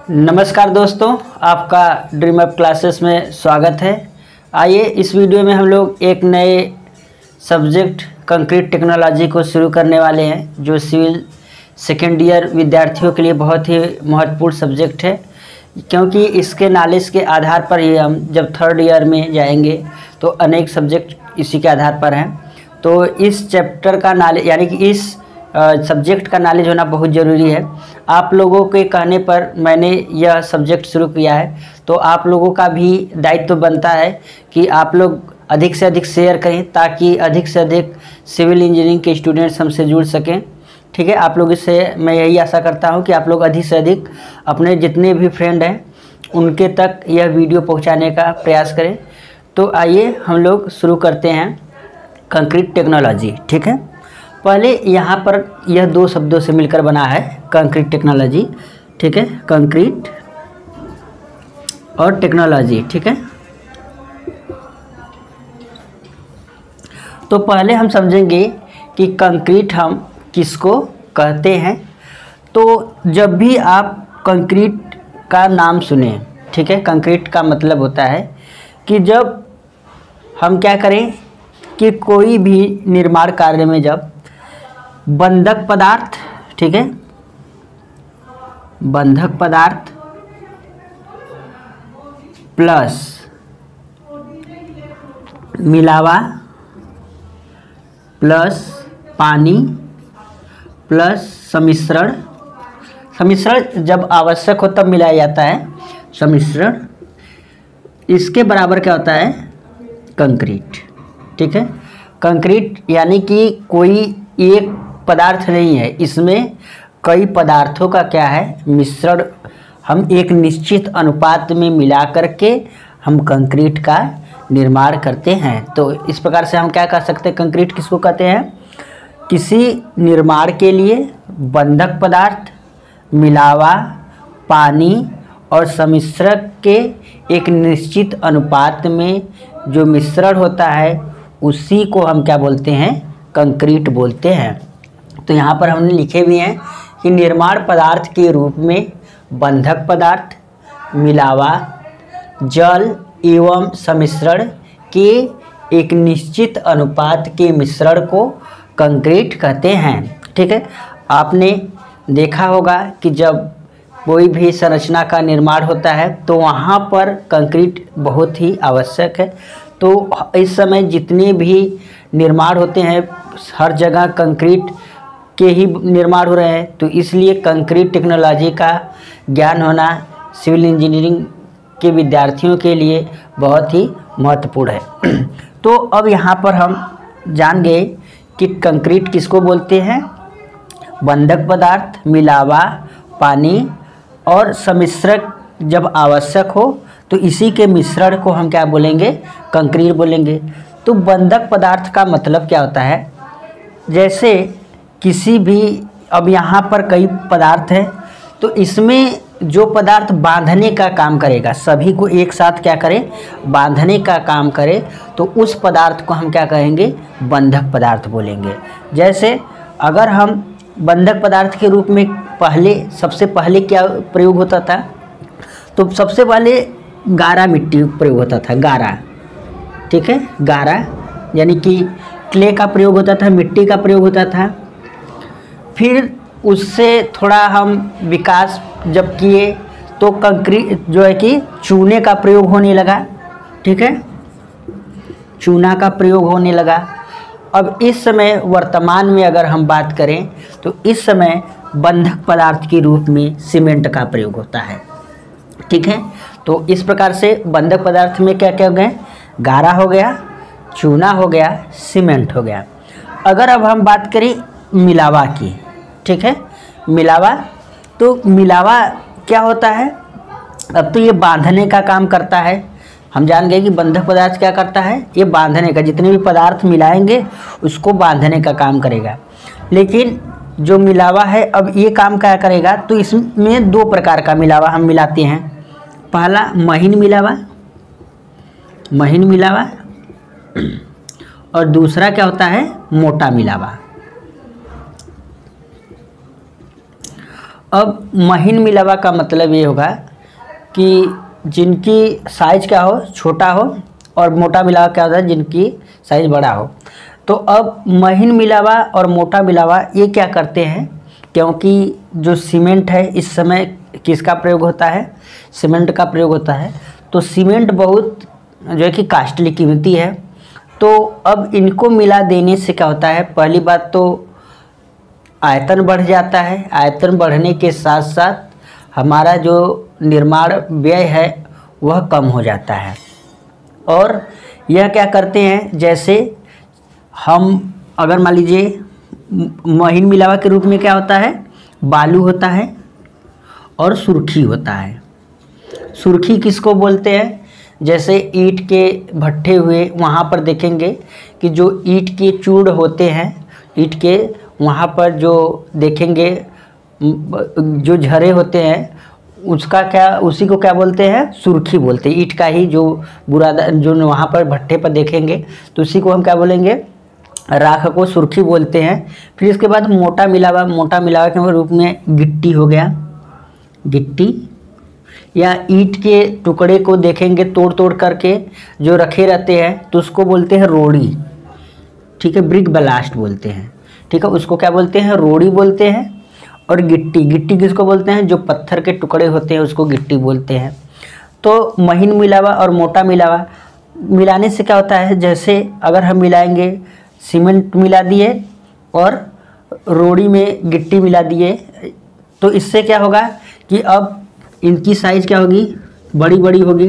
नमस्कार दोस्तों, आपका ड्रीम अप क्लासेस में स्वागत है। आइए इस वीडियो में हम लोग एक नए सब्जेक्ट कंक्रीट टेक्नोलॉजी को शुरू करने वाले हैं, जो सिविल सेकेंड ईयर विद्यार्थियों के लिए बहुत ही महत्वपूर्ण सब्जेक्ट है, क्योंकि इसके नॉलेज के आधार पर ही हम जब थर्ड ईयर में जाएंगे तो अनेक सब्जेक्ट इसी के आधार पर हैं। तो इस चैप्टर का नॉलेज यानी कि इस सब्जेक्ट का नॉलेज होना बहुत ज़रूरी है। आप लोगों के कहने पर मैंने यह सब्जेक्ट शुरू किया है, तो आप लोगों का भी दायित्व बनता है कि आप लोग अधिक से अधिक शेयर करें, ताकि अधिक से अधिक सिविल इंजीनियरिंग के स्टूडेंट्स हमसे जुड़ सकें। ठीक है, आप लोग इससे मैं यही आशा करता हूं कि आप लोग अधिक से अधिक अपने जितने भी फ्रेंड हैं उनके तक यह वीडियो पहुंचाने का प्रयास करें। तो आइए हम लोग शुरू करते हैं कंक्रीट टेक्नोलॉजी। ठीक है, पहले यहाँ पर यह दो शब्दों से मिलकर बना है कंक्रीट टेक्नोलॉजी। ठीक है, कंक्रीट और टेक्नोलॉजी। ठीक है, तो पहले हम समझेंगे कि कंक्रीट हम किसको कहते हैं। तो जब भी आप कंक्रीट का नाम सुने, ठीक है, कंक्रीट का मतलब होता है कि जब हम क्या करें कि कोई भी निर्माण कार्य में जब बंधक पदार्थ, ठीक है, बंधक पदार्थ प्लस मिलावा प्लस पानी प्लस सम्मिश्रण जब आवश्यक हो तब मिलाया जाता है सम्मिश्रण, इसके बराबर क्या होता है कंक्रीट। ठीक है, कंक्रीट यानी कि कोई एक पदार्थ नहीं है, इसमें कई पदार्थों का क्या है मिश्रण, हम एक निश्चित अनुपात में मिला करके हम कंक्रीट का निर्माण करते हैं। तो इस प्रकार से हम क्या कर सकते हैं, कंक्रीट किसको कहते हैं, किसी निर्माण के लिए बंधक पदार्थ, मिलावा, पानी और सम्मिश्रण के एक निश्चित अनुपात में जो मिश्रण होता है उसी को हम क्या बोलते हैं, कंक्रीट बोलते हैं। तो यहाँ पर हमने लिखे भी हैं कि निर्माण पदार्थ के रूप में बंधक पदार्थ, मिलावा, जल एवं सम्मिश्रण के एक निश्चित अनुपात के मिश्रण को कंक्रीट कहते हैं। ठीक है, आपने देखा होगा कि जब कोई भी संरचना का निर्माण होता है तो वहाँ पर कंक्रीट बहुत ही आवश्यक है। तो इस समय जितने भी निर्माण होते हैं हर जगह कंक्रीट के ही निर्माण हो रहे हैं, तो इसलिए कंक्रीट टेक्नोलॉजी का ज्ञान होना सिविल इंजीनियरिंग के विद्यार्थियों के लिए बहुत ही महत्वपूर्ण है। तो अब यहाँ पर हम जान गए कि कंक्रीट किसको बोलते हैं, बंधक पदार्थ, मिलावा, पानी और सम्मिश्रण जब आवश्यक हो तो इसी के मिश्रण को हम क्या बोलेंगे, कंक्रीट बोलेंगे। तो बंधक पदार्थ का मतलब क्या होता है, जैसे किसी भी, अब यहाँ पर कई पदार्थ हैं तो इसमें जो पदार्थ बांधने का काम करेगा, सभी को एक साथ क्या करे बांधने का काम करे, तो उस पदार्थ को हम क्या कहेंगे, बंधक पदार्थ बोलेंगे। जैसे अगर हम बंधक पदार्थ के रूप में सबसे पहले क्या प्रयोग होता था, तो सबसे पहले गारा मिट्टी प्रयोग होता था, गारा। ठीक है, गारा यानी कि क्ले का प्रयोग होता था, मिट्टी का प्रयोग होता था। फिर उससे थोड़ा हम विकास जब किए तो कंक्रीट जो है कि चूने का प्रयोग होने लगा। ठीक है, चूना का प्रयोग होने लगा। अब इस समय वर्तमान में अगर हम बात करें तो इस समय बंधक पदार्थ के रूप में सीमेंट का प्रयोग होता है। ठीक है, तो इस प्रकार से बंधक पदार्थ में क्या क्या हो गए, गारा हो गया, चूना हो गया, सीमेंट हो गया। अगर अब हम बात करें मिलावा की, ठीक है, मिलावा, तो मिलावा क्या होता है, अब तो ये बांधने का काम करता है। हम जान गए कि बंधक पदार्थ क्या करता है, ये बांधने का, जितने भी पदार्थ मिलाएंगे उसको बांधने का काम करेगा। लेकिन जो मिलावा है अब ये काम क्या करेगा, तो इसमें दो प्रकार का मिलावा हम मिलाते हैं। पहला महीन मिलावा और दूसरा क्या होता है, मोटा मिलावा। अब महीन मिलावा का मतलब ये होगा कि जिनकी साइज क्या हो, छोटा हो, और मोटा मिलावा क्या होता है, जिनकी साइज बड़ा हो। तो अब महीन मिलावा और मोटा मिलावा ये क्या करते हैं, क्योंकि जो सीमेंट है इस समय किसका प्रयोग होता है, सीमेंट का प्रयोग होता है। तो सीमेंट बहुत जो है कि कास्टली, कीमती है। तो अब इनको मिला देने से क्या होता है, पहली बात तो आयतन बढ़ जाता है। आयतन बढ़ने के साथ साथ हमारा जो निर्माण व्यय है वह कम हो जाता है। और यह क्या करते हैं, जैसे हम अगर मान लीजिए महीन मिलावा के रूप में क्या होता है, बालू होता है और सुर्खी होता है। सुर्खी किसको बोलते हैं, जैसे ईंट के भट्ठे हुए, वहाँ पर देखेंगे कि जो ईंट के चूड़ होते हैं, ईंट के वहाँ पर जो देखेंगे जो झरे होते हैं, उसका क्या, उसी को क्या बोलते हैं, सुर्खी बोलते हैं। ईंट का ही जो बुरादा जो वहाँ पर भट्ठे पर देखेंगे तो उसी को हम क्या बोलेंगे, राख को सुर्खी बोलते हैं। फिर इसके बाद मोटा मिलावा, मोटा मिलावा के रूप में गिट्टी हो गया, गिट्टी, या ईंट के टुकड़े को देखेंगे तोड़ तोड़ करके जो रखे रहते हैं तो उसको बोलते हैं रोड़ी, ठीक है, ब्रिक ब्लास्ट बोलते हैं, ठीक है, उसको क्या बोलते हैं, रोड़ी बोलते हैं। और गिट्टी, गिट्टी किसको बोलते हैं, जो पत्थर के टुकड़े होते हैं उसको गिट्टी बोलते हैं। तो महीन मिलावा और मोटा मिलावा मिलाने से क्या होता है, जैसे अगर हम मिलाएंगे, सीमेंट मिला दिए और रोड़ी में गिट्टी मिला दिए, तो इससे क्या होगा कि अब इनकी साइज़ क्या होगी, बड़ी बड़ी होगी।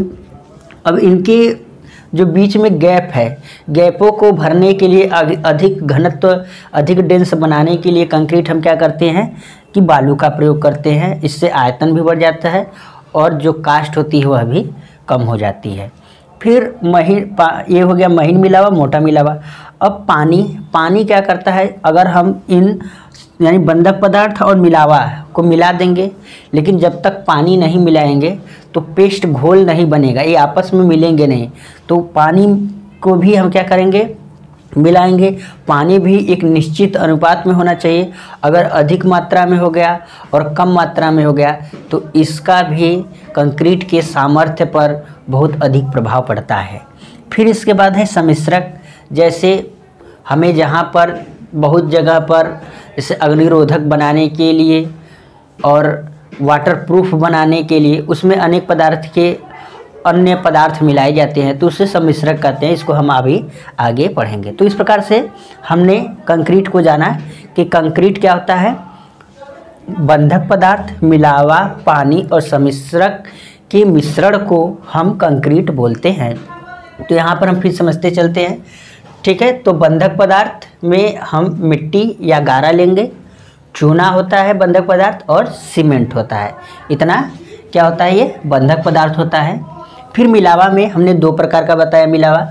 अब इनके जो बीच में गैप है, गैपों को भरने के लिए, अधिक घनत्व, अधिक डेंस बनाने के लिए कंक्रीट हम क्या करते हैं कि बालू का प्रयोग करते हैं। इससे आयतन भी बढ़ जाता है और जो कास्ट होती है वह भी कम हो जाती है। फिर ये हो गया महीन मिलावा, मोटा मिलावा। अब पानी क्या करता है, अगर हम इन यानी बंधक पदार्थ और मिलावा को मिला देंगे, लेकिन जब तक पानी नहीं मिलाएंगे तो पेस्ट घोल नहीं बनेगा, ये आपस में मिलेंगे नहीं। तो पानी को भी हम क्या करेंगे, मिलाएंगे। पानी भी एक निश्चित अनुपात में होना चाहिए। अगर अधिक मात्रा में हो गया और कम मात्रा में हो गया तो इसका भी कंक्रीट के सामर्थ्य पर बहुत अधिक प्रभाव पड़ता है। फिर इसके बाद है सम्मिश्रक। जैसे हमें जहाँ पर बहुत जगह पर जैसे अग्निरोधक बनाने के लिए और वाटरप्रूफ बनाने के लिए उसमें अनेक पदार्थ के अन्य पदार्थ मिलाए जाते हैं, तो उससे सम्मिश्रक कहते हैं। इसको हम अभी आगे पढ़ेंगे। तो इस प्रकार से हमने कंक्रीट को जाना कि कंक्रीट क्या होता है, बंधक पदार्थ, मिलावा, पानी और सम्मिश्रक के मिश्रण को हम कंक्रीट बोलते हैं। तो यहाँ पर हम फिर समझते चलते हैं, ठीक है। तो बंधक पदार्थ में हम मिट्टी या गारा लेंगे, चूना होता है बंधक पदार्थ, और सीमेंट होता है। इतना क्या होता है, ये बंधक पदार्थ होता है। फिर मिलावा में हमने दो प्रकार का बताया मिलावा,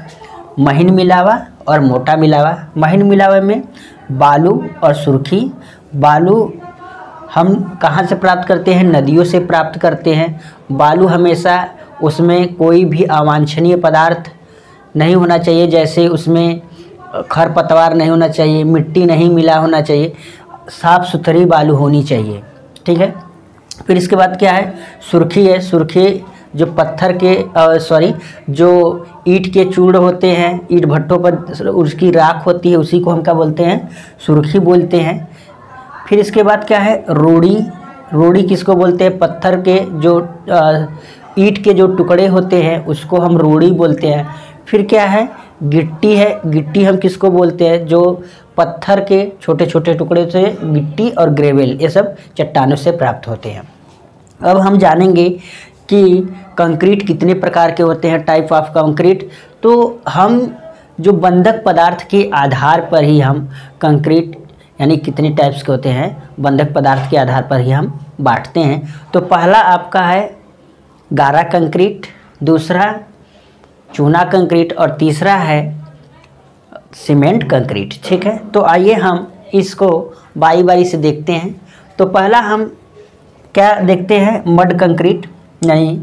महीन मिलावा और मोटा मिलावा। महीन मिलावा में बालू और सुर्खी। बालू हम कहाँ से प्राप्त करते हैं, नदियों से प्राप्त करते हैं। बालू हमेशा उसमें कोई भी अवांछनीय पदार्थ नहीं होना चाहिए, जैसे उसमें खरपतवार नहीं होना चाहिए, मिट्टी नहीं मिला होना चाहिए, साफ़ सुथरी बालू होनी चाहिए, ठीक है। फिर इसके बाद क्या है, सुर्खी है। सुर्खी जो पत्थर के जो ईंट के चूड़ होते हैं, ईंट भट्टों पर उसकी राख होती है, उसी को हम क्या बोलते हैं, सुर्खी बोलते हैं। फिर इसके बाद क्या है, रोड़ी। रोड़ी किसको बोलते हैं, पत्थर के जो ईंट के जो टुकड़े होते हैं उसको हम रोड़ी बोलते हैं। फिर क्या है, गिट्टी है। गिट्टी हम किसको बोलते हैं, जो पत्थर के छोटे छोटे टुकड़े से गिट्टी और ग्रेवेल ये सब चट्टानों से प्राप्त होते हैं। अब हम जानेंगे कि कंक्रीट कितने प्रकार के होते हैं, टाइप ऑफ कंक्रीट। तो हम जो बंधक पदार्थ के आधार पर ही हम कंक्रीट यानी कितने टाइप्स के होते हैं, बंधक पदार्थ के आधार पर ही हम बांटते हैं। तो पहला आपका है गारा कंक्रीट, दूसरा चूना कंक्रीट और तीसरा है सीमेंट कंक्रीट, ठीक है। तो आइए हम इसको बारी बारी से देखते हैं। तो पहला हम क्या देखते हैं, मड कंक्रीट। नहीं,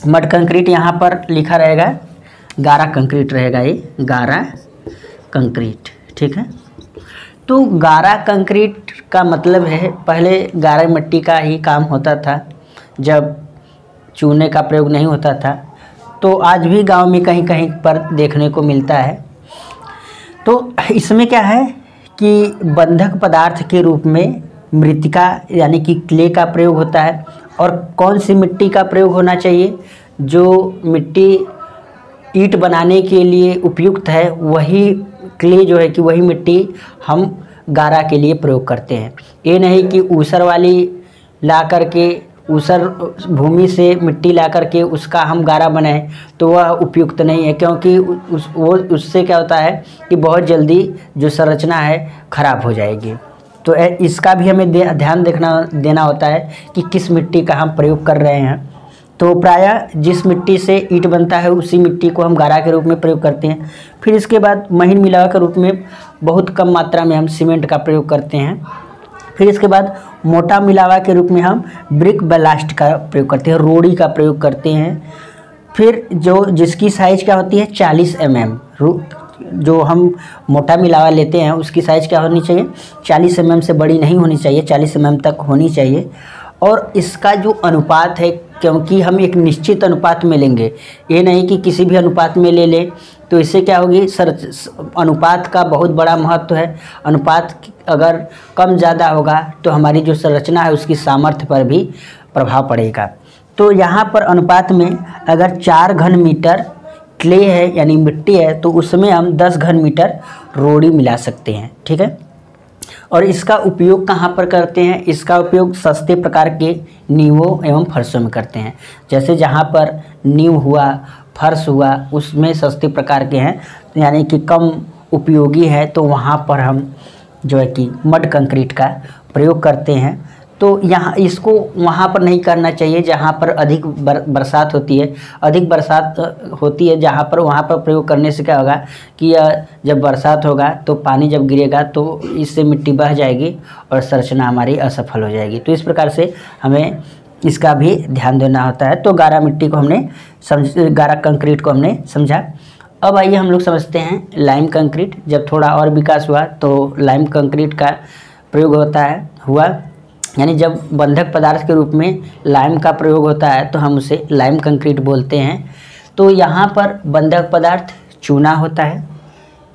मड कंक्रीट यहाँ पर लिखा रहेगा, गारा कंक्रीट रहेगा, ये गारा कंक्रीट, ठीक है। तो गारा कंक्रीट का मतलब है पहले गारा मिट्टी का ही काम होता था जब चूने का प्रयोग नहीं होता था, तो आज भी गांव में कहीं कहीं पर देखने को मिलता है। तो इसमें क्या है कि बंधक पदार्थ के रूप में मृतिका यानी कि क्ले का प्रयोग होता है। और कौन सी मिट्टी का प्रयोग होना चाहिए? जो मिट्टी ईंट बनाने के लिए उपयुक्त है वही क्ले जो है कि वही मिट्टी हम गारा के लिए प्रयोग करते हैं। ये नहीं कि ऊसर वाली ला करके ऊसर भूमि से मिट्टी ला करके उसका हम गारा बनाएं तो वह उपयुक्त नहीं है, क्योंकि उससे क्या होता है कि बहुत जल्दी जो संरचना है खराब हो जाएगी। तो इसका भी हमें ध्यान देना होता है कि किस मिट्टी का हम प्रयोग कर रहे हैं। तो प्रायः जिस मिट्टी से ईंट बनता है उसी मिट्टी को हम गारा के रूप में प्रयोग करते हैं। फिर इसके बाद महीन मिलावा के रूप में बहुत कम मात्रा में हम सीमेंट का प्रयोग करते हैं। फिर इसके बाद मोटा मिलावा के रूप में हम ब्रिक ब्लास्ट का प्रयोग करते हैं, रोड़ी का प्रयोग करते हैं। फिर जिसकी साइज़ क्या होती है 40 mm, जो हम मोटा मिलावा लेते हैं उसकी साइज़ क्या होनी चाहिए 40 mm से बड़ी नहीं होनी चाहिए, 40 mm तक होनी चाहिए। और इसका जो अनुपात है, क्योंकि हम एक निश्चित अनुपात में लेंगे, ये नहीं कि किसी भी अनुपात में ले लें, तो इससे क्या होगी अनुपात का बहुत बड़ा महत्व है। अनुपात अगर कम ज़्यादा होगा तो हमारी जो संरचना है उसकी सामर्थ्य पर भी प्रभाव पड़ेगा। तो यहाँ पर अनुपात में अगर 4 घन मीटर क्ले है यानी मिट्टी है तो उसमें हम 10 घन मीटर रोड़ी मिला सकते हैं, ठीक है। और इसका उपयोग कहाँ पर करते हैं? इसका उपयोग सस्ते प्रकार के नींवों एवं फर्शों में करते हैं। जैसे जहाँ पर नींव हुआ, फर्श हुआ, उसमें सस्ते प्रकार के हैं यानी कि कम उपयोगी है, तो वहाँ पर हम जो है कि मड कंक्रीट का प्रयोग करते हैं। तो यहाँ इसको वहाँ पर नहीं करना चाहिए जहाँ पर अधिक बरसात होती है। अधिक बरसात होती है जहाँ पर, वहाँ पर प्रयोग करने से क्या होगा कि जब बरसात होगा तो पानी जब गिरेगा तो इससे मिट्टी बह जाएगी और संरचना हमारी असफल हो जाएगी। तो इस प्रकार से हमें इसका भी ध्यान देना होता है। तो गारा मिट्टी को हमने गारा कंक्रीट को हमने समझा। अब आइए हम लोग समझते हैं लाइम कंक्रीट। जब थोड़ा और विकास हुआ तो लाइम कंक्रीट का प्रयोग हुआ यानी जब बंधक पदार्थ के रूप में लाइम का प्रयोग होता है तो हम उसे लाइम कंक्रीट बोलते हैं। तो यहाँ पर बंधक पदार्थ चूना होता है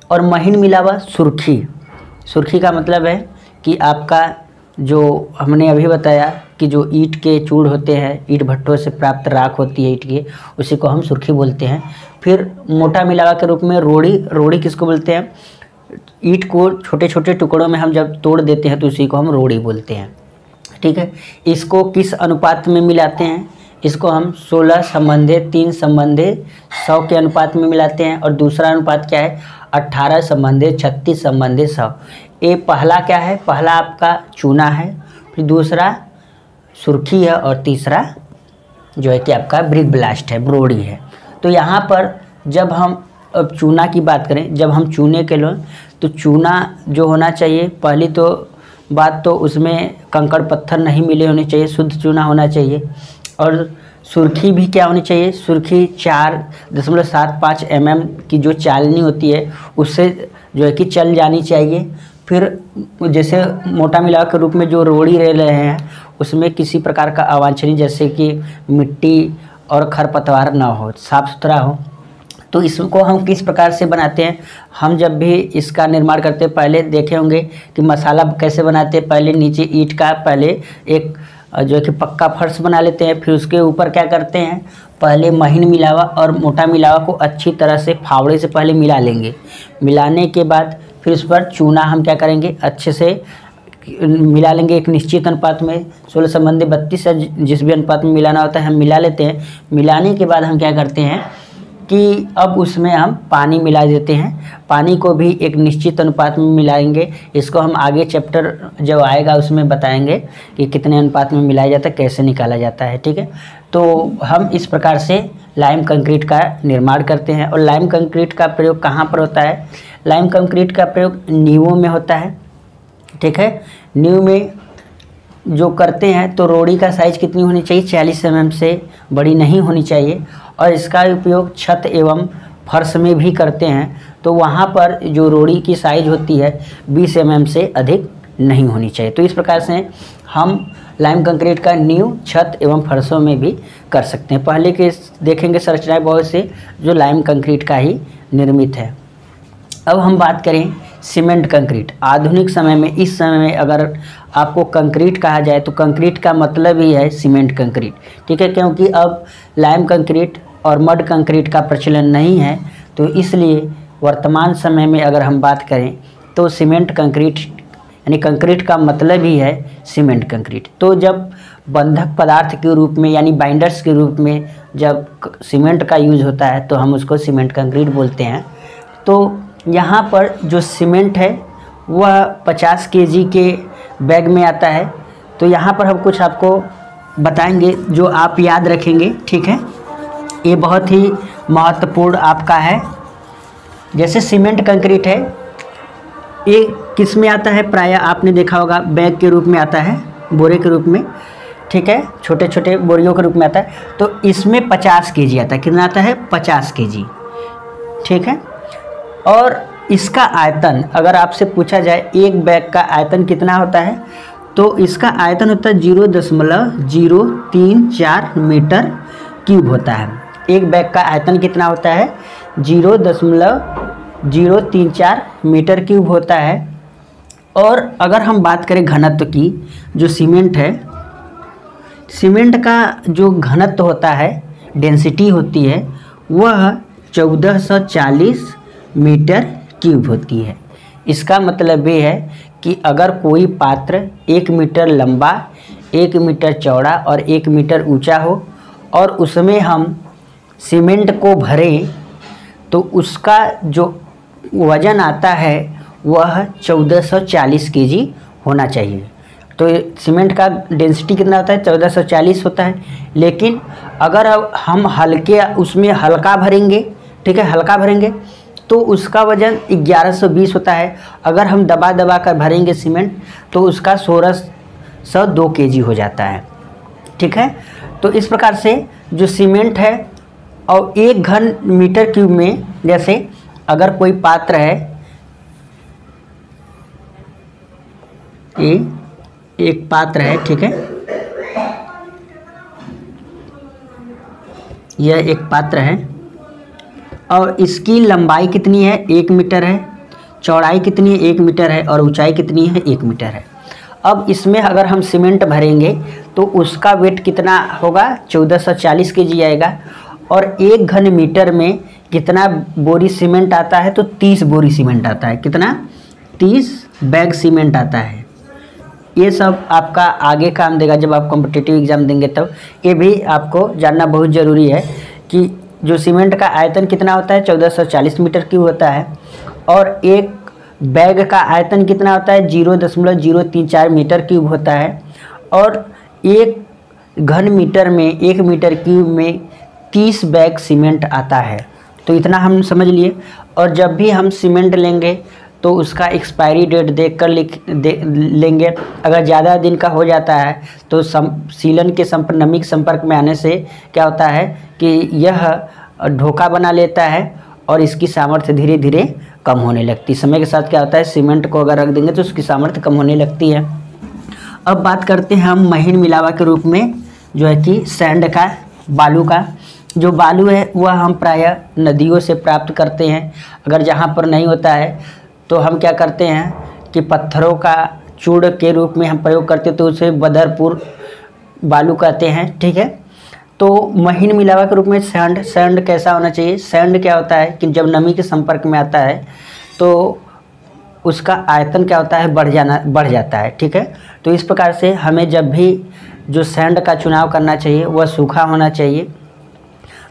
और महीन मिलावा सुर्खी का मतलब है कि आपका जो हमने अभी बताया कि जो ईंट के चूड़ होते हैं, ईंट भट्टों से प्राप्त राख होती है ईंट की, उसी को हम सुर्खी बोलते हैं। फिर मोटा मिलावा के रूप में रोड़ी किसको बोलते हैं? ईंट को छोटे छोटे टुकड़ों में हम जब तोड़ देते हैं तो उसी को हम रोड़ी बोलते हैं, ठीक है। इसको किस अनुपात में मिलाते हैं? इसको हम 16:3:100 के अनुपात में मिलाते हैं। और दूसरा अनुपात क्या है 18:36:100। ये पहला क्या है? पहला आपका चूना है, फिर दूसरा सुर्खी है और तीसरा जो है कि आपका ब्रिक ब्लास्ट है, रोड़ी है। तो यहाँ पर जब हम अब चूना की बात करें, जब हम चूने के लो तो चूना जो होना चाहिए, पहली तो बात तो उसमें कंकड़ पत्थर नहीं मिले होने चाहिए, शुद्ध चूना होना चाहिए। और सुर्खी भी क्या होनी चाहिए? सुर्खी 4.75 mm की जो चालनी होती है उससे जो है कि चल जानी चाहिए। फिर जैसे मोटा मिलावा के रूप में जो रोड़ी रह रहे हैं उसमें किसी प्रकार का अवांछनीय जैसे कि मिट्टी और खरपतवार ना हो, साफ़ सुथरा हो। तो इसको हम किस प्रकार से बनाते हैं? हम जब भी इसका निर्माण करते हैं पहले देखे होंगे कि मसाला कैसे बनाते हैं। पहले नीचे ईंट का पहले एक जो है कि पक्का फर्श बना लेते हैं, फिर उसके ऊपर क्या करते हैं, पहले महीन मिलावा और मोटा मिलावा को अच्छी तरह से फावड़े से पहले मिला लेंगे। मिलाने के बाद फिर उस पर चूना हम क्या करेंगे, अच्छे से मिला लेंगे एक निश्चित अनुपात में, 16:32 जिस भी अनुपात में मिलाना होता है हम मिला लेते हैं। मिलाने के बाद हम क्या करते हैं कि अब उसमें हम पानी मिला देते हैं। पानी को भी एक निश्चित अनुपात में मिलाएंगे। इसको हम आगे चैप्टर जो आएगा उसमें बताएंगे कि कितने अनुपात में मिलाया जाता है, कैसे निकाला जाता है, ठीक है। तो हम इस प्रकार से लाइम कंक्रीट का निर्माण करते हैं। और लाइम कंक्रीट का प्रयोग कहाँ पर होता है? लाइम कंक्रीट का प्रयोग नींवों में होता है, ठीक है। नींव में जो करते हैं तो रोड़ी का साइज़ कितनी होनी चाहिए? 40 mm से बड़ी नहीं होनी चाहिए। और इसका उपयोग छत एवं फर्श में भी करते हैं। तो वहाँ पर जो रोड़ी की साइज़ होती है 20 mm से अधिक नहीं होनी चाहिए। तो इस प्रकार से हम लाइम कंक्रीट का नींव, छत एवं फर्शों में भी कर सकते हैं। पहले के देखेंगे संरचनाएं बहुत से जो लाइम कंक्रीट का ही निर्मित है। अब हम बात करें सीमेंट कंक्रीट। आधुनिक समय में, इस समय में अगर आपको कंक्रीट कहा जाए तो कंक्रीट का मतलब ही है सीमेंट कंक्रीट, ठीक है, क्योंकि अब लाइम कंक्रीट और मड कंक्रीट का प्रचलन नहीं है। तो इसलिए वर्तमान समय में अगर हम बात करें तो सीमेंट कंक्रीट, यानी कंक्रीट का मतलब ही है सीमेंट कंक्रीट। तो जब बंधक पदार्थ के रूप में यानी बाइंडर्स के रूप में जब सीमेंट का यूज़ होता है तो हम उसको सीमेंट कंक्रीट बोलते हैं। तो यहाँ पर जो सीमेंट है वह 50 केजी के बैग में आता है। तो यहाँ पर हम कुछ आपको बताएंगे जो आप याद रखेंगे, ठीक है। ये बहुत ही महत्वपूर्ण आपका है। जैसे सीमेंट कंक्रीट है, ये किस में आता है? प्रायः आपने देखा होगा बैग के रूप में आता है, बोरे के रूप में, ठीक है, छोटे छोटे बोरियों के रूप में आता है। तो इसमें 50 केजी आता है। कितना आता है? 50 केजी, ठीक है। और इसका आयतन अगर आपसे पूछा जाए एक बैग का आयतन कितना होता है, तो इसका आयतन होता है 0.034 मीटर क्यूब होता है। एक बैग का आयतन कितना होता है? 0.034 मीटर क्यूब होता है। और अगर हम बात करें घनत्व की, जो सीमेंट है, सीमेंट का जो घनत्व होता है, डेंसिटी होती है, वह 1440 मीटर क्यूब होती है। इसका मतलब ये है कि अगर कोई पात्र 1 मीटर लंबा, 1 मीटर चौड़ा और 1 मीटर ऊंचा हो और उसमें हम सीमेंट को भरें तो उसका जो वज़न आता है वह 1440 केजी होना चाहिए। तो सीमेंट का डेंसिटी कितना होता है? 1440 होता है। लेकिन अगर हम हल्के उसमें हल्का भरेंगे, ठीक है, हल्का भरेंगे तो उसका वज़न 1120 होता है। अगर हम दबा दबा कर भरेंगे सीमेंट तो उसका 1602 केजी हो जाता है, ठीक है। तो इस प्रकार से जो सीमेंट है, और 1 घन मीटर क्यूब में, जैसे अगर कोई पात्र है, ये एक पात्र है, ठीक है, यह एक पात्र है और इसकी लंबाई कितनी है? 1 मीटर है। चौड़ाई कितनी है? 1 मीटर है। और ऊंचाई कितनी है? 1 मीटर है। अब इसमें अगर हम सीमेंट भरेंगे तो उसका वेट कितना होगा? 1440 केजी आएगा। और 1 घन मीटर में कितना बोरी सीमेंट आता है? तो 30 बोरी सीमेंट आता है। कितना? 30 बैग सीमेंट आता है। ये सब आपका आगे काम देगा जब आप कॉम्पिटिटिव एग्ज़ाम देंगे तब। ये भी आपको जानना बहुत ज़रूरी है कि जो सीमेंट का आयतन कितना होता है? 1440 मीटर क्यूब होता है। और एक बैग का आयतन कितना होता है? 0.034 मीटर क्यूब होता है। और 1 घन मीटर में, 1 मीटर क्यूब में 30 बैग सीमेंट आता है। तो इतना हम समझ लिए। और जब भी हम सीमेंट लेंगे तो उसका एक्सपायरी डेट देख कर लेंगे। अगर ज़्यादा दिन का हो जाता है तो सीलन के नमी के संपर्क में आने से क्या होता है कि यह ढोका बना लेता है और इसकी सामर्थ्य धीरे धीरे कम होने लगती है। समय के साथ क्या होता है, सीमेंट को अगर रख देंगे तो उसकी सामर्थ्य कम होने लगती है। अब बात करते हैं हम महीन मिलावा के रूप में, जो है कि सैंड का, बालू का। जो बालू है वह हम प्रायः नदियों से प्राप्त करते हैं। अगर जहाँ पर नहीं होता है तो हम क्या करते हैं कि पत्थरों का चूड़ के रूप में हम प्रयोग करते हैं, तो उसे बदरपुर बालू कहते हैं, ठीक है। तो महीन मिलावा के रूप में सैंड कैसा होना चाहिए? सैंड क्या होता है कि जब नमी के संपर्क में आता है तो उसका आयतन क्या होता है? बढ़ जाता है, ठीक है। तो इस प्रकार से हमें जब भी जो सैंड का चुनाव करना चाहिए वह सूखा होना चाहिए।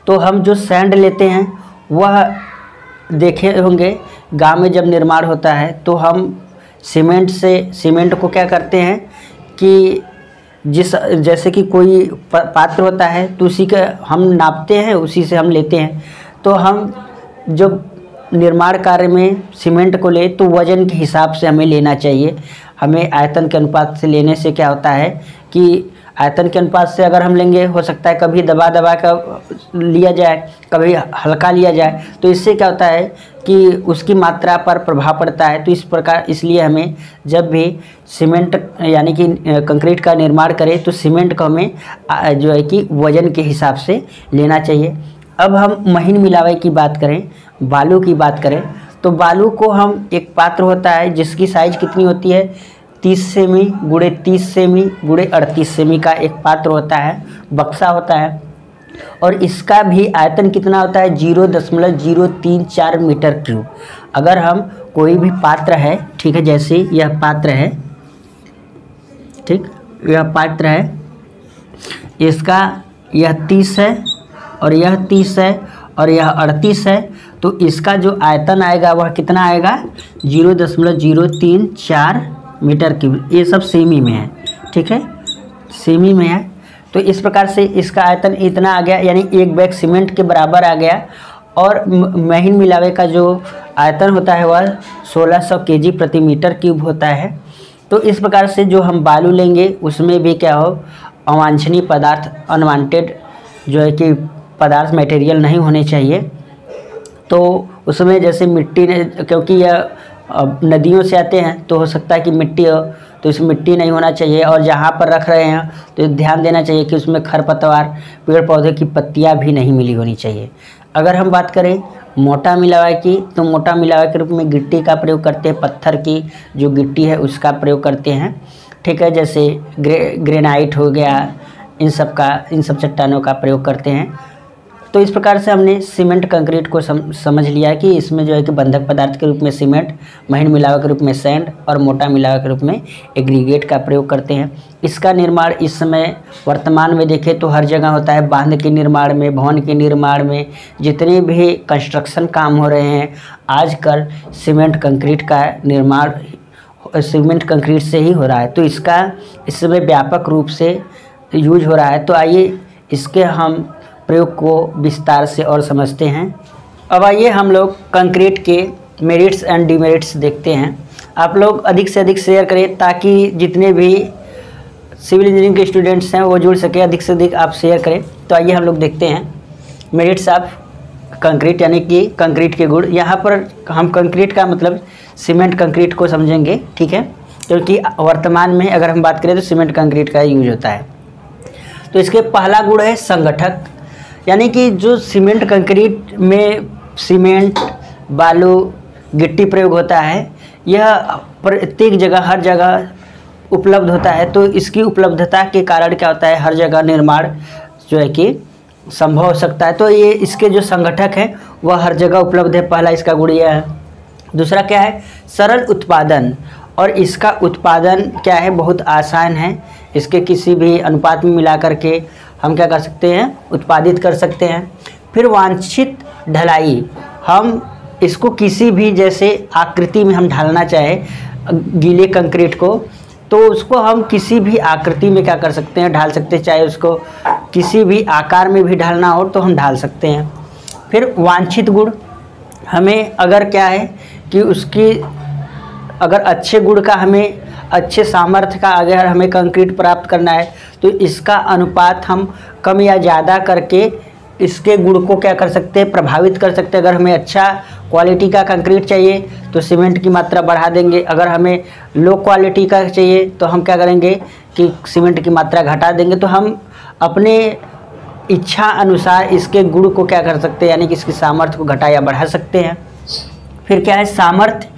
तो हम जो सैंड लेते हैं वह देखे होंगे गांव में जब निर्माण होता है तो हम सीमेंट को क्या करते हैं कि जैसे कि कोई पात्र होता है तो उसी का हम नापते हैं, उसी से हम लेते हैं। तो हम जब निर्माण कार्य में सीमेंट को ले तो वजन के हिसाब से हमें लेना चाहिए। हमें आयतन के अनुपात से लेने से क्या होता है कि आयतन के अनुपात से अगर हम लेंगे, हो सकता है कभी दबा दबा कर लिया जाए, कभी हल्का लिया जाए, तो इससे क्या होता है कि उसकी मात्रा पर प्रभाव पड़ता है। तो इस प्रकार इसलिए हमें जब भी सीमेंट यानी कि कंक्रीट का निर्माण करें तो सीमेंट को हमें जो है कि वजन के हिसाब से लेना चाहिए। अब हम महीन मिलावे की बात करें, बालू की बात करें, तो बालू को हम एक पात्र होता है जिसकी साइज कितनी होती है 30 सेमी गुणे 30 सेमी गुणे 38 सेमी का एक पात्र होता है, बक्सा होता है। और इसका भी आयतन कितना होता है 0.034 मीटर क्यूब। अगर हम कोई भी पात्र है, ठीक है, जैसे यह पात्र है, ठीक, यह पात्र है, इसका यह 30 है और यह 30 है और यह 38 है, तो इसका जो आयतन आएगा वह कितना आएगा 0.034 मीटर क्यूब। ये सब सेमी में है, ठीक है, सेमी में है। तो इस प्रकार से इसका आयतन इतना आ गया, यानी एक बैग सीमेंट के बराबर आ गया। और महीन मिलावे का जो आयतन होता है वह 1600 केजी प्रति मीटर क्यूब होता है। तो इस प्रकार से जो हम बालू लेंगे उसमें भी क्या हो, अवांछनीय पदार्थ, अनवांटेड जो है कि पदार्थ मटेरियल नहीं होने चाहिए। तो उसमें जैसे मिट्टी ने, क्योंकि यह नदियों से आते हैं तो हो सकता है कि मिट्टी हो, तो इसमें मिट्टी नहीं होना चाहिए। और जहाँ पर रख रहे हैं तो ध्यान देना चाहिए कि उसमें खरपतवार, पेड़ पौधे की पत्तियाँ भी नहीं मिली होनी चाहिए। अगर हम बात करें मोटा मिलावा की, तो मोटा मिलावा के रूप में गिट्टी का प्रयोग करते हैं, पत्थर की जो गिट्टी है उसका प्रयोग करते हैं, ठीक है, जैसे ग्रेनाइट हो गया, इन सब चट्टानों का प्रयोग करते हैं। तो इस प्रकार से हमने सीमेंट कंक्रीट को समझ लिया कि इसमें जो है कि बंधक पदार्थ के रूप में सीमेंट, महीन मिलावा के रूप में सैंड और मोटा मिलावा के रूप में एग्रीगेट का प्रयोग करते हैं। इसका निर्माण इस समय वर्तमान में देखें तो हर जगह होता है, बांध के निर्माण में, भवन के निर्माण में, जितने भी कंस्ट्रक्शन काम हो रहे हैं आजकल सीमेंट कंक्रीट का निर्माण सीमेंट कंक्रीट से ही हो रहा है। तो इसका इस समय व्यापक रूप से यूज हो रहा है। तो आइए इसके हम प्रयोग को विस्तार से और समझते हैं। अब आइए हम लोग कंक्रीट के मेरिट्स एंड डिमेरिट्स देखते हैं। आप लोग अधिक से अधिक शेयर करें ताकि जितने भी सिविल इंजीनियरिंग के स्टूडेंट्स हैं वो जुड़ सके, अधिक से अधिक आप शेयर करें। तो आइए हम लोग देखते हैं मेरिट्स ऑफ कंक्रीट, यानी कि कंक्रीट के गुण। यहाँ पर हम कंक्रीट का मतलब सीमेंट कंक्रीट को समझेंगे, ठीक है, क्योंकि वर्तमान में अगर हम बात करें तो सीमेंट कंक्रीट का यूज होता है। तो इसके पहला गुण है संगठक, यानी कि जो सीमेंट कंक्रीट में सीमेंट, बालू, गिट्टी प्रयोग होता है, यह प्रत्येक जगह, हर जगह उपलब्ध होता है। तो इसकी उपलब्धता के कारण क्या होता है, हर जगह निर्माण जो है कि संभव हो सकता है। तो ये इसके जो संगठक हैं वह हर जगह उपलब्ध है, पहला इसका गुण यह है। दूसरा क्या है, सरल उत्पादन, और इसका उत्पादन क्या है, बहुत आसान है। इसके किसी भी अनुपात में मिला करके हम क्या कर सकते हैं, उत्पादित कर सकते हैं। फिर वांछित ढलाई, हम इसको किसी भी जैसे आकृति में हम ढालना चाहे गीले कंक्रीट को, तो उसको हम किसी भी आकृति में क्या कर सकते हैं, ढाल सकते हैं। चाहे उसको किसी भी आकार में भी ढालना हो तो हम ढाल सकते हैं। फिर वांछित गुण, हमें अगर क्या है कि उसकी अगर अच्छे गुण का, हमें अच्छे सामर्थ्य का अगर हमें कंक्रीट प्राप्त करना है तो इसका अनुपात हम कम या ज़्यादा करके इसके गुण को क्या कर सकते हैं, प्रभावित कर सकते हैं। अगर हमें अच्छा क्वालिटी का कंक्रीट चाहिए तो सीमेंट की मात्रा बढ़ा देंगे, अगर हमें लो क्वालिटी का चाहिए तो हम क्या करेंगे कि सीमेंट की मात्रा घटा देंगे। तो हम अपने इच्छा अनुसार इसके गुण को क्या कर सकते हैं, यानी कि इसकी सामर्थ्य को घटा या बढ़ा सकते हैं। फिर क्या है सामर्थ्य,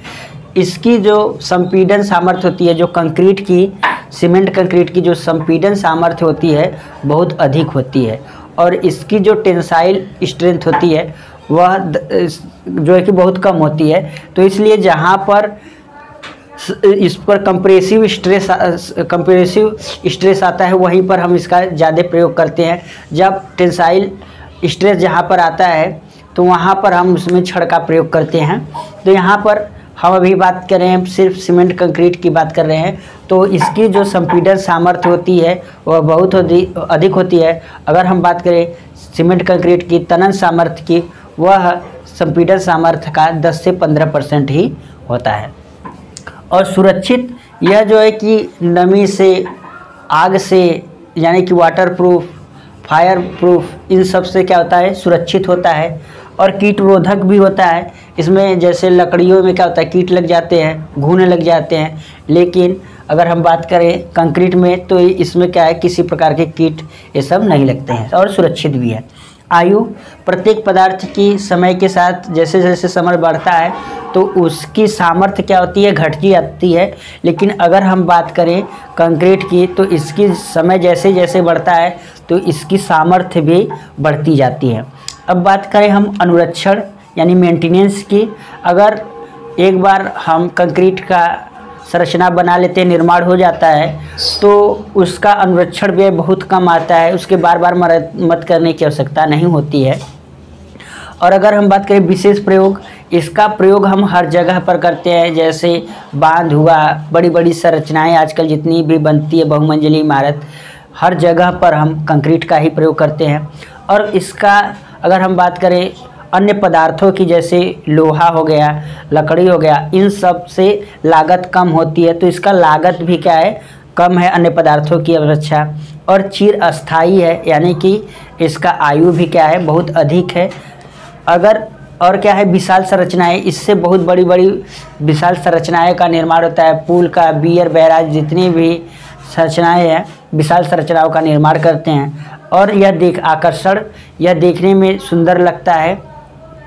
इसकी जो संपीड़न सामर्थ्य होती है, जो कंक्रीट की, सीमेंट कंक्रीट की जो संपीड़न सामर्थ्य होती है बहुत अधिक होती है। और इसकी जो टेंसाइल स्ट्रेंथ होती है वह जो है कि बहुत कम होती है। तो इसलिए जहाँ पर इस पर कंप्रेसिव स्ट्रेस आता है वहीं पर हम इसका ज़्यादा प्रयोग करते हैं। जब टेंसाइल स्ट्रेस जहाँ पर आता है तो वहाँ पर हम उसमें छड़ का प्रयोग करते हैं। तो यहाँ पर हम अभी बात कर रहे हैं, सिर्फ सीमेंट कंक्रीट की बात कर रहे हैं, तो इसकी जो संपीड़न सामर्थ्य होती है वह बहुत अधिक होती है। अगर हम बात करें सीमेंट कंक्रीट की तनन सामर्थ्य की, वह संपीड़न सामर्थ्य का 10 से 15% ही होता है। और सुरक्षित, यह जो है कि नमी से, आग से यानी कि वाटर प्रूफ, फायर प्रूफ, इन सब से क्या होता है, सुरक्षित होता है। और कीट रोधक भी होता है। इसमें जैसे लकड़ियों में क्या होता है, कीट लग जाते हैं, घुन लग जाते हैं, लेकिन अगर हम बात करें कंक्रीट में तो इसमें क्या है, किसी प्रकार के कीट ये सब नहीं लगते हैं और सुरक्षित भी है। आयु, प्रत्येक पदार्थ की समय के साथ जैसे जैसे समय बढ़ता है तो उसकी सामर्थ्य क्या होती है, घटती जाती है। लेकिन अगर हम बात करें कंक्रीट की तो इसकी समय जैसे जैसे बढ़ता है तो इसकी सामर्थ्य भी बढ़ती जाती है। अब बात करें हम अनुरक्षण यानी मेंटेनेंस की। अगर एक बार हम कंक्रीट का संरचना बना लेते हैं, निर्माण हो जाता है, तो उसका अनुरक्षण व्यय बहुत कम आता है, उसके बार बार मरम्मत करने की आवश्यकता नहीं होती है। और अगर हम बात करें विशेष प्रयोग, इसका प्रयोग हम हर जगह पर करते हैं, जैसे बांध हुआ, बड़ी बड़ी संरचनाएं आजकल जितनी भी बनती है, बहुमंजिली इमारत, हर जगह पर हम कंक्रीट का ही प्रयोग करते हैं। और इसका अगर हम बात करें अन्य पदार्थों की, जैसे लोहा हो गया, लकड़ी हो गया, इन सब से लागत कम होती है, तो इसका लागत भी क्या है, कम है अन्य पदार्थों की अपेक्षा। और चिर अस्थायी है, यानी कि इसका आयु भी क्या है, बहुत अधिक है। अगर और क्या है, विशाल संरचनाएं, इससे बहुत बड़ी बड़ी विशाल संरचनाएं का निर्माण होता है। पुल का, बियर बैराज, जितनी भी संरचनाएं हैं, विशाल संरचनाओं का निर्माण करते हैं। और यह आकर्षण, यह देखने में सुंदर लगता है,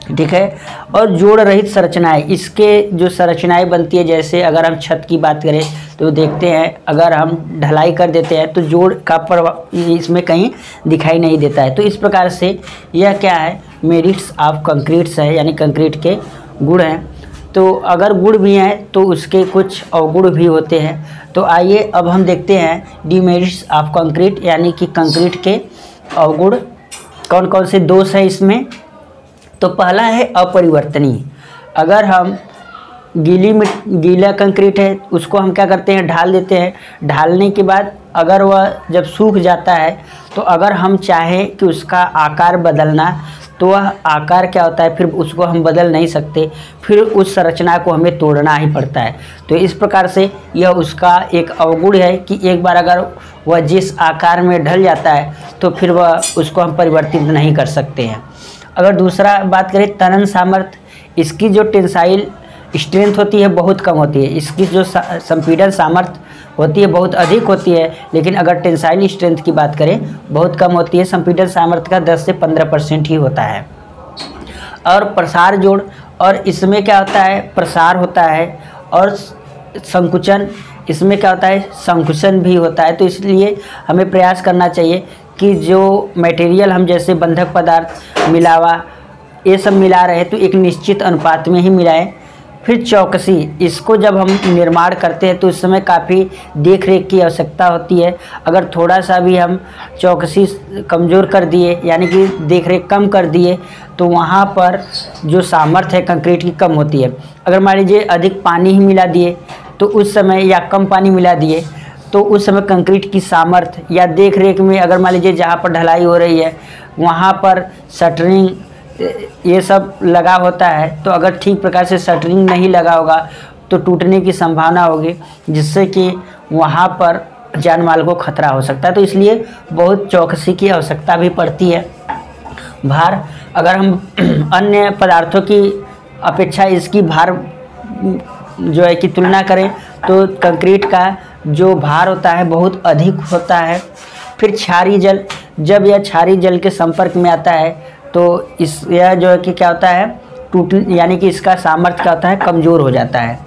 ठीक है। और जोड़ रहित संरचनाएं, इसके जो संरचनाएं बनती है, जैसे अगर हम छत की बात करें तो देखते हैं अगर हम ढलाई कर देते हैं तो जोड़ का प्रभाव इसमें कहीं दिखाई नहीं देता है। तो इस प्रकार से यह क्या है, मेरिट्स ऑफ कंक्रीट्स है, यानी कंक्रीट के गुण हैं। तो अगर गुण भी हैं तो उसके कुछ अवगुण भी होते हैं। तो आइए अब हम देखते हैं डीमेरिट्स ऑफ कंक्रीट, यानी कि कंक्रीट के अवगुण कौन कौन से दोष हैं इसमें। तो पहला है अपरिवर्तनीय। अगर हम गीला कंक्रीट है उसको हम क्या करते हैं, ढाल देते हैं। ढालने के बाद अगर वह जब सूख जाता है तो अगर हम चाहें कि उसका आकार बदलना, तो वह आकार क्या होता है, फिर उसको हम बदल नहीं सकते, फिर उस संरचना को हमें तोड़ना ही पड़ता है। तो इस प्रकार से यह उसका एक अवगुण है कि एक बार अगर वह जिस आकार में ढल जाता है तो फिर वह उसको हम परिवर्तित नहीं कर सकते हैं। अगर दूसरा बात करें तनन सामर्थ्य, इसकी जो टेंसाइल स्ट्रेंथ होती है बहुत कम होती है, इसकी जो संपीड़न सामर्थ्य होती है बहुत अधिक होती है। लेकिन अगर टेंसाइल स्ट्रेंथ की बात करें बहुत कम होती है, संपीड़न सामर्थ्य का 10 से 15% ही होता है। और प्रसार जोड़, और इसमें क्या होता है, प्रसार होता है। और संकुचन, इसमें क्या होता है, संकुचन भी होता है। तो इसलिए हमें प्रयास करना चाहिए कि जो मटेरियल हम जैसे बंधक पदार्थ, मिलावा, ये सब मिला रहे तो एक निश्चित अनुपात में ही मिलाएं। फिर चौकसी, इसको जब हम निर्माण करते हैं तो इस समय काफ़ी देख रेख की आवश्यकता होती है। अगर थोड़ा सा भी हम चौकसी कमज़ोर कर दिए, यानी कि देख रेख कम कर दिए, तो वहाँ पर जो सामर्थ्य है कंक्रीट की कम होती है। अगर मान लीजिए अधिक पानी ही मिला दिए तो उस समय, या कम पानी मिला दिए तो उस समय कंक्रीट की सामर्थ्य या देख रेख में, अगर मान लीजिए जहाँ पर ढलाई हो रही है वहाँ पर शटरिंग ये सब लगा होता है, तो अगर ठीक प्रकार से शटरिंग नहीं लगा होगा तो टूटने की संभावना होगी, जिससे कि वहाँ पर जान माल को खतरा हो सकता है। तो इसलिए बहुत चौकसी की आवश्यकता भी पड़ती है। भार, अगर हम अन्य पदार्थों की अपेक्षा इसकी भार जो है कि तुलना करें तो कंक्रीट का जो भार होता है बहुत अधिक होता है। फिर क्षारीय जल, जब यह क्षारीय जल के संपर्क में आता है तो यह जो है कि क्या होता है, टूट, यानी कि इसका सामर्थ्य क्या होता है, कमज़ोर हो जाता है।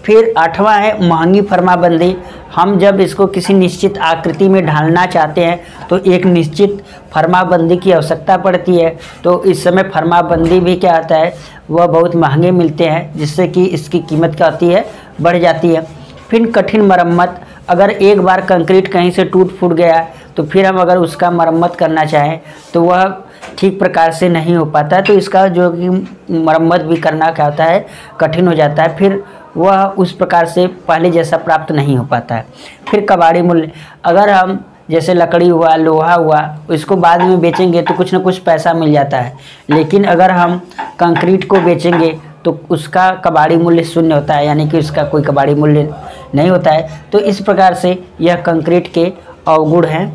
फिर 8वां है महंगी फर्माबंदी। हम जब इसको किसी निश्चित आकृति में ढालना चाहते हैं तो एक निश्चित फर्माबंदी की आवश्यकता पड़ती है। तो इस समय फर्माबंदी भी क्या होता है, वह बहुत महंगे मिलते हैं, जिससे कि इसकी कीमत क्या होती है, बढ़ जाती है। फिर कठिन मरम्मत, अगर एक बार कंक्रीट कहीं से टूट फूट गया तो फिर हम अगर उसका मरम्मत करना चाहें तो वह ठीक प्रकार से नहीं हो पाता है। तो इसका जो कि मरम्मत भी करना क्या होता है, कठिन हो जाता है, फिर वह उस प्रकार से पहले जैसा प्राप्त नहीं हो पाता है। फिर कबाड़ी मूल्य, अगर हम जैसे लकड़ी हुआ, लोहा हुआ, इसको बाद में बेचेंगे तो कुछ ना कुछ पैसा मिल जाता है, लेकिन अगर हम कंक्रीट को बेचेंगे तो उसका कबाड़ी मूल्य शून्य होता है, यानी कि उसका कोई कबाड़ी मूल्य नहीं होता है। तो इस प्रकार से यह कंक्रीट के अवगुण हैं।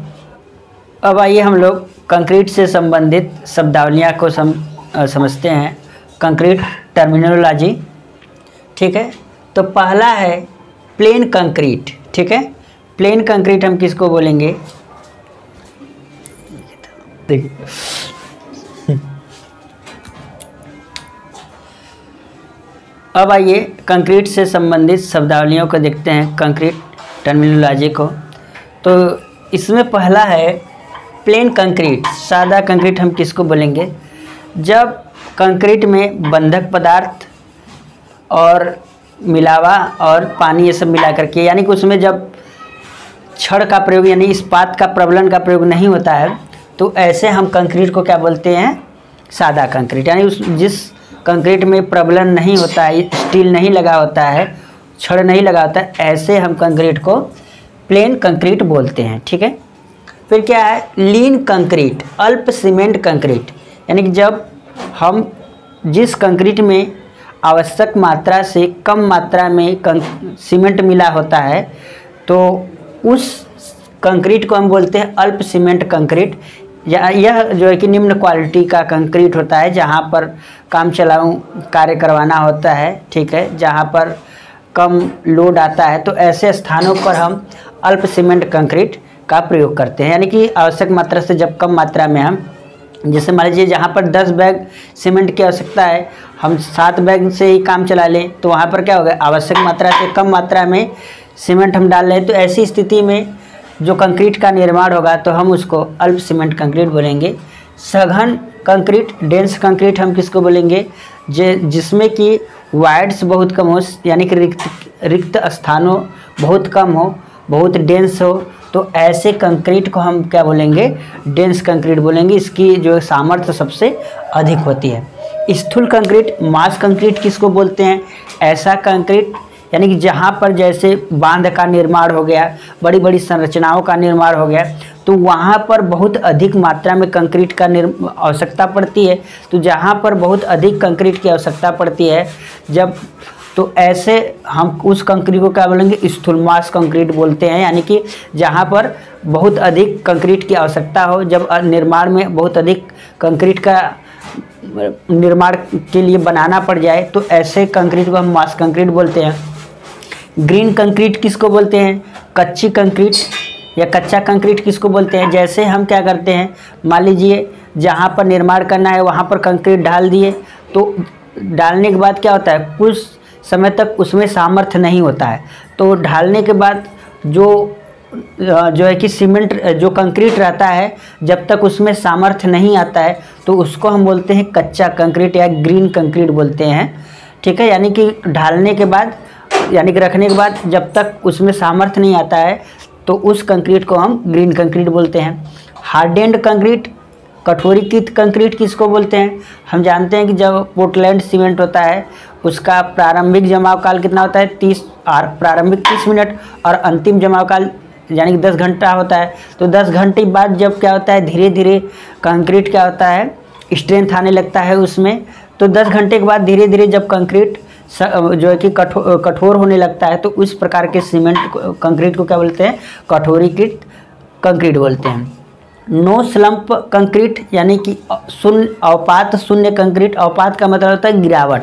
अब आइए हम लोग कंक्रीट से संबंधित शब्दावलियाँ को समझते हैं, कंक्रीट टर्मिनोलॉजी। ठीक है, तो पहला है प्लेन कंक्रीट। ठीक है, प्लेन कंक्रीट हम किसको बोलेंगे? देखिए, अब आइए कंक्रीट से संबंधित शब्दावलियों को देखते हैं, कंक्रीट टर्मिनोलॉजी को। तो इसमें पहला है प्लेन कंक्रीट, सादा कंक्रीट हम किसको बोलेंगे? जब कंक्रीट में बंधक पदार्थ और मिलावा और पानी ये सब मिला करके, यानी कि उसमें जब छड़ का प्रयोग यानी इस्पात का प्रबलन का प्रयोग नहीं होता है, तो ऐसे हम कंक्रीट को क्या बोलते हैं? सादा कंक्रीट। यानी उस जिस कंक्रीट में प्रबलन नहीं होता है, स्टील नहीं लगा होता है, छड़ नहीं लगा होता है, ऐसे हम कंक्रीट को प्लेन कंक्रीट बोलते हैं। ठीक है, फिर क्या है लीन कंक्रीट, अल्प सीमेंट कंक्रीट। यानी कि जब हम जिस कंक्रीट में आवश्यक मात्रा से कम मात्रा में सीमेंट मिला होता है, तो उस कंक्रीट को हम बोलते हैं अल्प सीमेंट कंक्रीट। यह जो है कि निम्न क्वालिटी का कंक्रीट होता है, जहाँ पर काम चलाऊ कार्य करवाना होता है। ठीक है, जहाँ पर कम लोड आता है, तो ऐसे स्थानों पर हम अल्प सीमेंट कंक्रीट का प्रयोग करते हैं। यानी कि आवश्यक मात्रा से जब कम मात्रा में हम, जैसे मान लीजिए जहाँ पर 10 बैग सीमेंट की आवश्यकता है, हम 7 बैग से ही काम चला लें, तो वहाँ पर क्या होगा? आवश्यक मात्रा से कम मात्रा में सीमेंट हम डाल रहे हैं। तो ऐसी स्थिति में जो कंक्रीट का निर्माण होगा, तो हम उसको अल्प सीमेंट कंक्रीट बोलेंगे। सघन कंक्रीट, डेंस कंक्रीट हम किसको बोलेंगे? जिसमें कि वाइड्स बहुत कम हो, यानी कि रिक्त स्थानों बहुत कम हो, बहुत डेंस हो, तो ऐसे कंक्रीट को हम क्या बोलेंगे? डेंस कंक्रीट बोलेंगे। इसकी जो सामर्थ्य सबसे अधिक होती है। स्थूल कंक्रीट, मास कंक्रीट किसको बोलते हैं? ऐसा कंक्रीट यानी कि जहाँ पर जैसे बांध का निर्माण हो गया, बड़ी बड़ी संरचनाओं का निर्माण हो गया, तो वहाँ पर बहुत अधिक मात्रा में कंक्रीट का आवश्यकता पड़ती है। तो जहाँ पर बहुत अधिक कंक्रीट की आवश्यकता पड़ती है, जब तो ऐसे हम उस कंक्रीट को क्या बोलेंगे? स्थूल मास कंक्रीट बोलते हैं। यानी कि जहाँ पर बहुत अधिक कंक्रीट की आवश्यकता हो, जब निर्माण में बहुत अधिक कंक्रीट का निर्माण के लिए बनाना पड़ जाए, तो ऐसे कंक्रीट को हम मास कंक्रीट बोलते हैं। ग्रीन कंक्रीट किसको बोलते हैं? कच्ची कंक्रीट या कच्चा कंक्रीट किसको बोलते हैं? जैसे हम क्या करते हैं, मान लीजिए जहाँ पर निर्माण करना है वहाँ पर कंक्रीट डाल दिए, तो डालने के बाद क्या होता है? कुछ समय तक उसमें सामर्थ्य नहीं होता है, तो ढालने के बाद जो है कि सीमेंट जो कंक्रीट रहता है, जब तक उसमें सामर्थ्य नहीं आता है, तो उसको हम बोलते हैं कच्चा कंक्रीट या ग्रीन कंक्रीट बोलते हैं। ठीक है, यानी कि ढालने के बाद यानी कि रखने के बाद जब तक उसमें सामर्थ्य नहीं आता है, तो उस कंक्रीट को हम ग्रीन कंक्रीट बोलते हैं। हार्डेंड कंक्रीट, कठोरीकृत कंक्रीट किसको बोलते हैं? हम जानते हैं कि जब पोर्टलैंड सीमेंट होता है, उसका प्रारंभिक जमाव काल कितना होता है? 30 प्रारंभिक 30 मिनट और अंतिम जमाव काल यानी कि 10 घंटा होता है। तो 10 घंटे बाद जब क्या होता है, धीरे धीरे कंक्रीट क्या होता है, स्ट्रेंथ आने लगता है उसमें। तो 10 घंटे के बाद धीरे धीरे जब कंक्रीट जो है कि कठोर होने लगता है, तो उस प्रकार के सीमेंट कंक्रीट को क्या बोलते हैं? कठोरीकृत कंक्रीट बोलते हैं। नो स्लम्प कंक्रीट यानी कि शून्य अवपात शून्य कंक्रीट। अवपात का मतलब होता है गिरावट,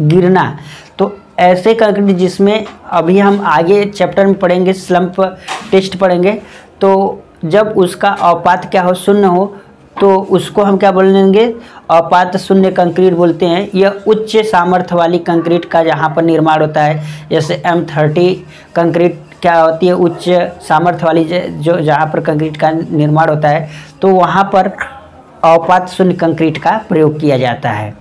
गिरना। तो ऐसे कंक्रीट जिसमें अभी हम आगे चैप्टर में पढ़ेंगे, स्लम्प टेस्ट पढ़ेंगे, तो जब उसका अवपात क्या हो, शून्य हो, तो उसको हम क्या बोलेंगे? अवपात शून्य कंक्रीट बोलते हैं। यह उच्च सामर्थ्य वाली कंक्रीट का जहाँ पर निर्माण होता है, जैसे M30 कंक्रीट क्या होती है? उच्च सामर्थ्य वाली जो जहाँ पर कंक्रीट का निर्माण होता है, तो वहाँ पर अवपात शून्य कंक्रीट का प्रयोग किया जाता है।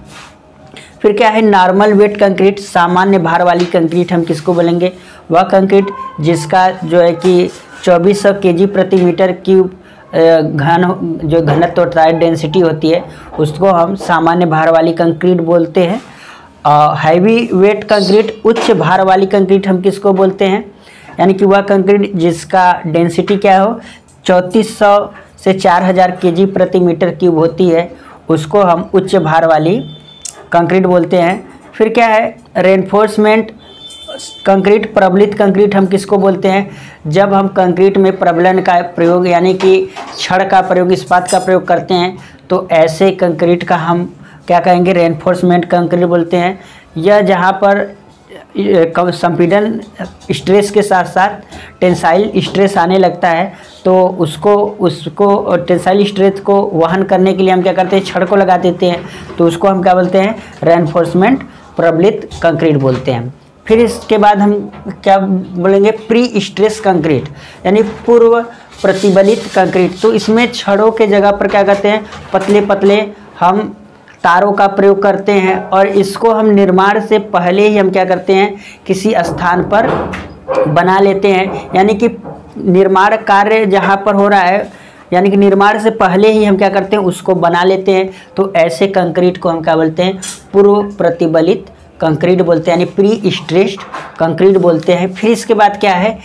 फिर क्या है नॉर्मल वेट कंक्रीट, सामान्य भार वाली कंक्रीट हम किसको बोलेंगे? वह कंक्रीट जिसका जो है कि 2400 kg प्रति मीटर क्यूब जो घनत्व होता है, डेंसिटी होती है, उसको हम सामान्य भार वाली कंक्रीट बोलते हैं। हैवी वेट कंक्रीट, उच्च भार वाली कंक्रीट हम किसको बोलते हैं? यानी कि वह कंक्रीट जिसका डेंसिटी क्या हो, 3400 से 4000 kg प्रति मीटर क्यूब होती है, उसको हम उच्च भार वाली कंक्रीट बोलते हैं। फिर क्या है रेनफोर्समेंट कंक्रीट, प्रबलित कंक्रीट हम किसको बोलते हैं? जब हम कंक्रीट में प्रबलन का प्रयोग यानी कि छड़ का प्रयोग, इस्पात का प्रयोग करते हैं तो ऐसे कंक्रीट का हम क्या कहेंगे? रेनफोर्समेंट कंक्रीट बोलते हैं। यह जहाँ पर संपीड़न स्ट्रेस के साथ साथ टेंसाइल स्ट्रेस आने लगता है तो उसको टेंसाइल स्ट्रेस को वहन करने के लिए हम क्या करते हैं? छड़ को लगा देते हैं, तो उसको हम क्या बोलते हैं? रेनफोर्समेंट प्रबलित कंक्रीट बोलते हैं। फिर इसके बाद हम क्या बोलेंगे? प्री स्ट्रेस कंक्रीट यानी पूर्व प्रतिबलित कंक्रीट। तो इसमें छड़ों के जगह पर क्या करते हैं? पतले पतले हम तारों का प्रयोग करते हैं और इसको हम निर्माण से पहले ही हम क्या करते हैं? किसी स्थान पर बना लेते हैं, यानी कि निर्माण कार्य जहाँ पर हो रहा है यानी कि निर्माण से पहले ही हम क्या करते हैं? उसको बना लेते हैं। तो ऐसे कंक्रीट को हम क्या बोलते हैं? पूर्व प्रतिबलित कंक्रीट बोलते हैं, यानी प्री स्ट्रेस्ड कंक्रीट बोलते हैं। फिर इसके बाद क्या है?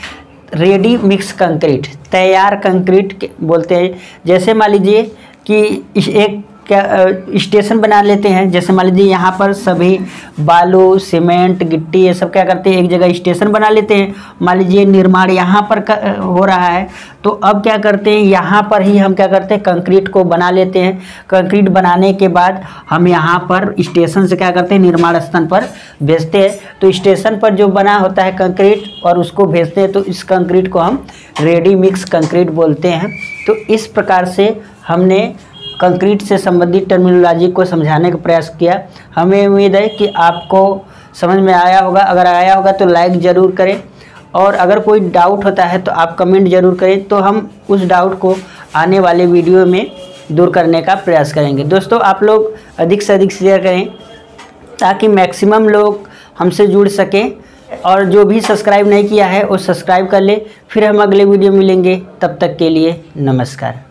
रेडी मिक्स कंक्रीट, तैयार कंक्रीट बोलते हैं। जैसे मान लीजिए कि एक स्टेशन बना लेते हैं, जैसे मान लीजिए यहाँ पर सभी बालू, सीमेंट, गिट्टी ये सब क्या करते हैं? एक जगह स्टेशन बना लेते हैं। मान लीजिए निर्माण यहाँ पर हो रहा है तो अब क्या करते हैं? यहाँ पर ही हम क्या करते हैं? कंक्रीट को बना लेते हैं। कंक्रीट बनाने के बाद हम यहाँ पर स्टेशन से क्या करते हैं? निर्माण स्थल पर भेजते हैं। तो स्टेशन पर जो बना होता है कंक्रीट और उसको भेजते हैं तो इस कंक्रीट को हम रेडी मिक्स कंक्रीट बोलते हैं। तो इस प्रकार से हमने कंक्रीट से संबंधित टर्मिनोलॉजी को समझाने का प्रयास किया। हमें उम्मीद है कि आपको समझ में आया होगा। अगर आया होगा तो लाइक ज़रूर करें और अगर कोई डाउट होता है तो आप कमेंट ज़रूर करें, तो हम उस डाउट को आने वाले वीडियो में दूर करने का प्रयास करेंगे। दोस्तों, आप लोग अधिक से अधिक शेयर करें ताकि मैक्सिमम लोग हमसे जुड़ सकें, और जो भी सब्सक्राइब नहीं किया है वो सब्सक्राइब कर ले। फिर हम अगले वीडियो मिलेंगे, तब तक के लिए नमस्कार।